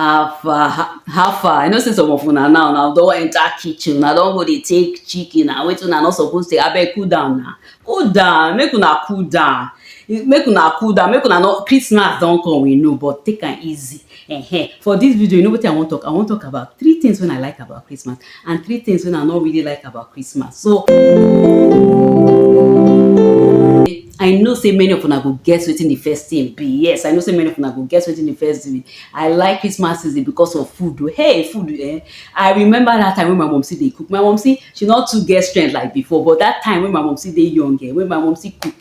How far? I know say some of una now don't enter kitchen, now don't go dey take chicken, na wetin una not supposed to. Abeg cool down now. Cool down, make una cool down. Make una cool down, make una not Christmas don come, we know, but take am easy. For this video, you know what I want to talk? I want to talk about three things when I like about Christmas and three things when I not really like about Christmas. So I know say many of una go guess wetin the first thing be. Yes, I know say many of una go guess wetin the first thing be. I like Christmas season because of food. Oh. Hey, food, eh? I remember that time when my mom see dey cook. My mom see she not too get strength like before, but that time when my mom see dey young, when my mom see cook,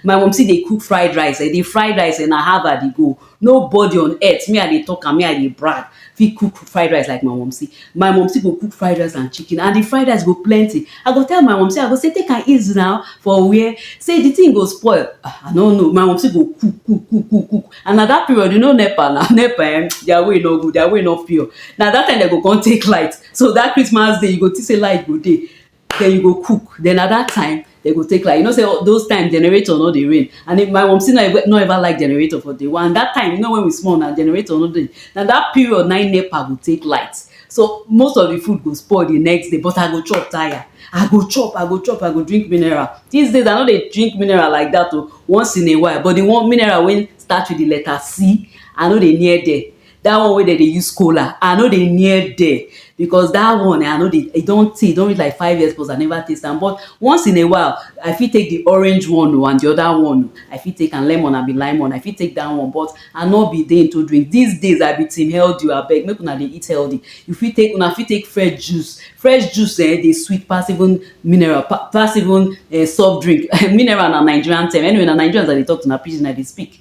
my mom see dey cook fried rice. The fried rice and I have at the go. Nobody on earth, me I dey talk and me I dey brag, fit cook fried rice like my mom see. My mom see go cook fried rice and chicken, and the fried rice go plenty. I go tell my mom say, I go say take am easy now for where say the thing go spoil. I don't know. My mom say go cook. And at that period, you know NEPA now. NEPA, their way no good, their way no pure. Now that time they go come take light. So that Christmas day, you go think say light go dey. Then you go cook. Then at that time, they go take light. You know, say those times generator no dey rain. And if my mom still not ever like generator for day one. That time, you know when we small now, generator no dey. Now that period, nine NEPA go take light. So most of the food go spoil the next day, but I go chop tire. I go drink mineral. These days, I know they drink mineral like that once in a while. But the one mineral when start with the letter C, I know they near there. That one where they use cola, I know they near there. Because that one, I know they don't reach like 5 years plus I never taste them. But once in a while, I fit take the orange one and the other one. I fit take and lemon and be lemon. I fit take that one, but I not be there into drink. These days I be team healthy. I beg, make una dey eat healthy. You fit take fresh juice. Fresh juice, they sweet, pass even mineral, pass even soft drink. Mineral na Nigerian term. Anyway, na Nigerians that they talk to na Pidgin that they speak.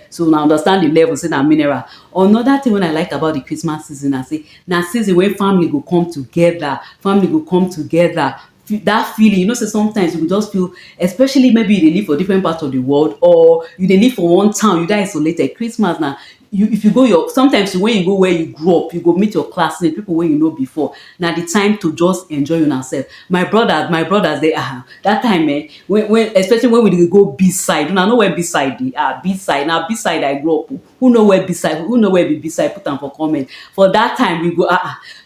So now understand the level, say na mineral. Another thing when I like about the Christmas season, I say na season when family go come together. That feeling, you know, say sometimes you go just feel, especially maybe you dey live for different parts of the world, or you dey live for one town, you dey isolated. Christmas now, if you go sometimes when you go where you grew up, you go meet your classmates, people where you know before. Now the time to just enjoy yourself. My brothers, they that time, when especially when we dey go B-side. You know where B-side dey? B-side. Now B-side I grew up. Who know where B-side? Who know where be B-side? Put them for comment. For that time we go.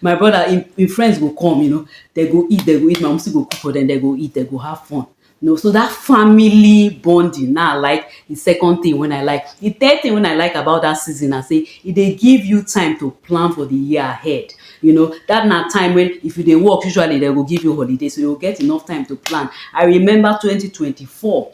My brother, in friends go come. You know, they go eat. My mom still go cook for them. They go eat. They go have fun. No, so that family bonding now, like the second thing when I like. The third thing when I like about that season, I say they give you time to plan for the year ahead. You know, that na time when if you dey work, usually they will give you holiday, so you'll get enough time to plan. I remember 2024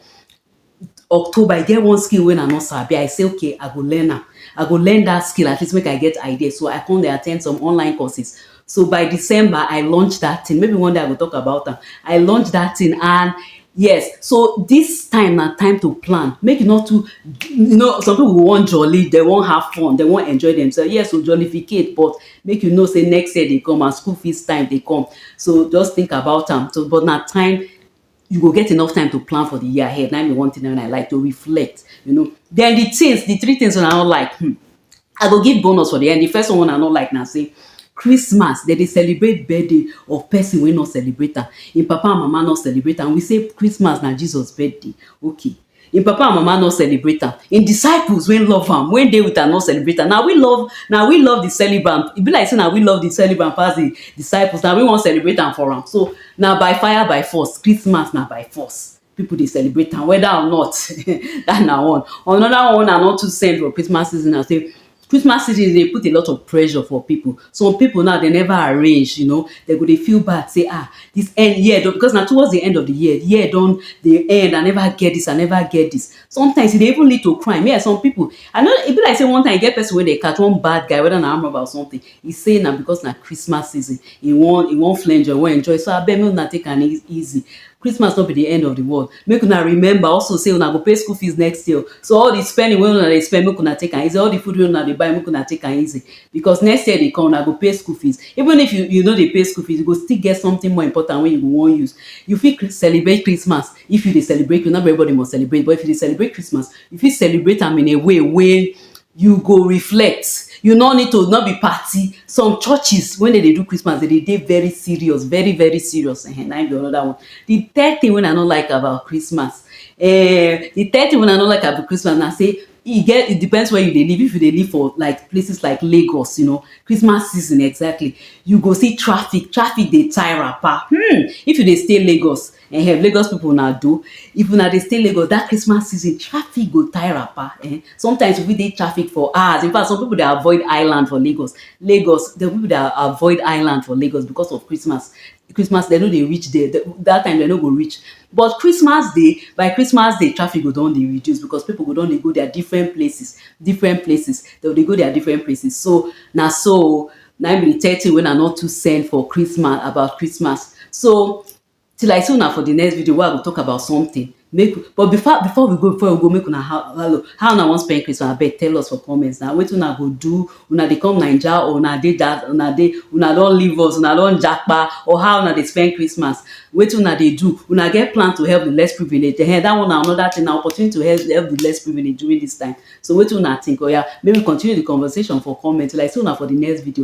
October, I get one skill when I not sabi. I say okay, I go learn am. I go learn that skill at least make I get ideas. So I come dey attend some online courses. So by December, I launched that thing. Maybe one day I will talk about them. I launched that thing, and yes, so this time na time to plan. Make it not too, you know, some people go want jolly, they won't have fun, they won't enjoy themselves. Yes, so jollificate, but make you know say next year they come and school fees time they come. So just think about them. So but na time you go get enough time to plan for the year ahead. Now me one thing when I like to reflect, you know. Then the three things when I don't like, I go give bonus for the end. The first one I don't like now say Christmas, they celebrate birthday of person wey not celebrate am. Im papa and mama not celebrate am. We say Christmas na Jesus birthday. Okay. Im papa and mama not celebrate am. Im disciples wey love am, when dey with am not celebrate am. Now we love the celebrant. E be like say now we love the celebrant pass the disciples. Now we wan celebrate am for am. So now by fire by force, Christmas na by force. People dey celebrate am whether or not. That na one. Another one I not too send for Christmas season. I say Christmas season they put a lot of pressure for people. Some people now they never arrange, you know, they go they feel bad, say this end year because now towards the end of the year don't the end. I never get this, I never get this. Sometimes they even lead to crime. Yeah, some people. I know it be like say one time you get person when they catch one bad guy, whether na arm robber or something. He's saying now because now Christmas season, he won't flinch or won't enjoy. So I bet me not take an easy. Christmas not be the end of the world. Make una remember also say una go pay school fees next year. So all the spending wey una dey spend, make una take am easy. All the food wey una dey buy, make una take am easy. Because next year they come, una go pay school fees. Even if you know they pay school fees, you go still get something more important when you go wan use. You fit celebrate Christmas if you dey celebrate. Not everybody must celebrate, but if you dey celebrate Christmas, you fit celebrate am in a way wey you go reflect. You no need to not be party. Some churches when they do Christmas, they dey very serious, very very serious. And I be another one. The third thing when I don't like about Christmas, I say it depends where you dey live. If you dey live for like places like Lagos, Christmas season exactly, you go see traffic dey tie wrapper. If you dey stay Lagos, Lagos people na do. If una dey stay Lagos, that Christmas season traffic go tie wrapper. Sometimes you fit dey traffic for hours. In fact, some people dey avoid island for Lagos. The people that avoid island for Lagos because of Christmas dem no dey reach there. That time dem no go reach. But Christmas day, by Christmas day traffic go don dey reduce because people go don dey go their different places. Dem go dey go their different places. Na im be the third thing wey I no too send for Christmas, about Christmas. So till I see una for the next video wey I go talk about something. But before we go, make una how una wan spend Christmas. Abeg tell us for comments na. Wetin una go do? Una dey come Naija or una don leave us, una don japa, or how una dey spend Christmas? Wetin una dey do? Una get plan to help the less privileged? That one na another thing, na opportunity to help the less privileged during this time. So wetin una think? Oya, make we continue the conversation for comment till I see una for the next video.